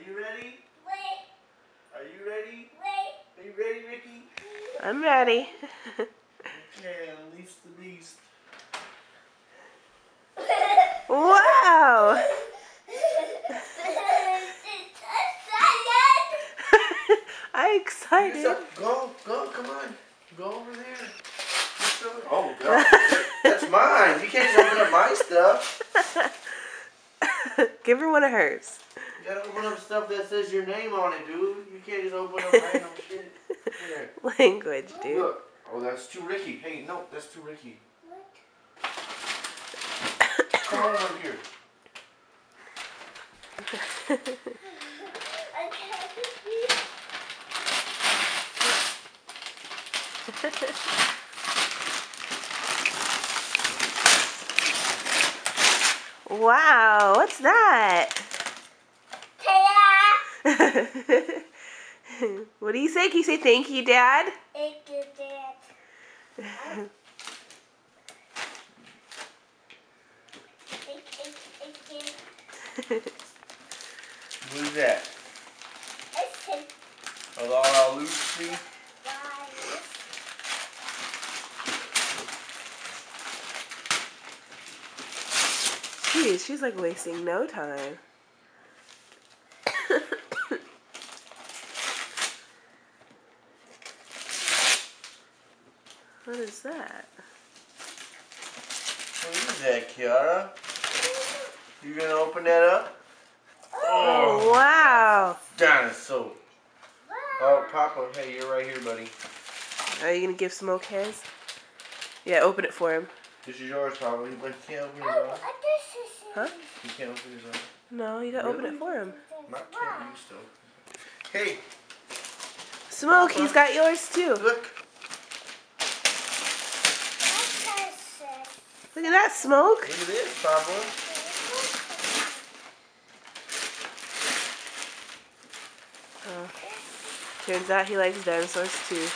you ready? Wait. Are you ready? Wait. Are you ready, Ricky? I'm ready. Okay, unleash the beast. Wow! I'm excited. Go, come on. Go over there. Oh, God. That's mine. You can't just open up my stuff. Give her one of hers. You gotta open up stuff that says your name on it, dude. You can't just open up random shit. Here. Language, dude. Look. Oh, that's too Ricky. Hey, no, that's too Ricky. What? Come over here. Wow, what's that? What do you say? Can you say thank you, Dad? Thank you, Dad. What is that? A Laura Lucy? Jeez, she's like wasting no time. What is that? What is that, Kiara? You gonna open that up? Oh, wow. Dinosaur. Oh, Papa, hey, you're right here, buddy. Are you gonna give Smoke his? Yeah, open it for him. This is yours, Papa. But you can't open his own. Huh? You can't open his own. No, you gotta open it for him. Not can't use still. Hey. Smoke, Papa. he's got yours too. Look. Look at that, Smoke. Look at this, Papa. Oh. Turns out he likes dinosaurs too.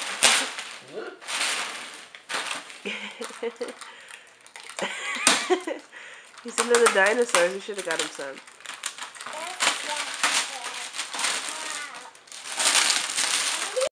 Look. He's into the dinosaurs. We should have got him some.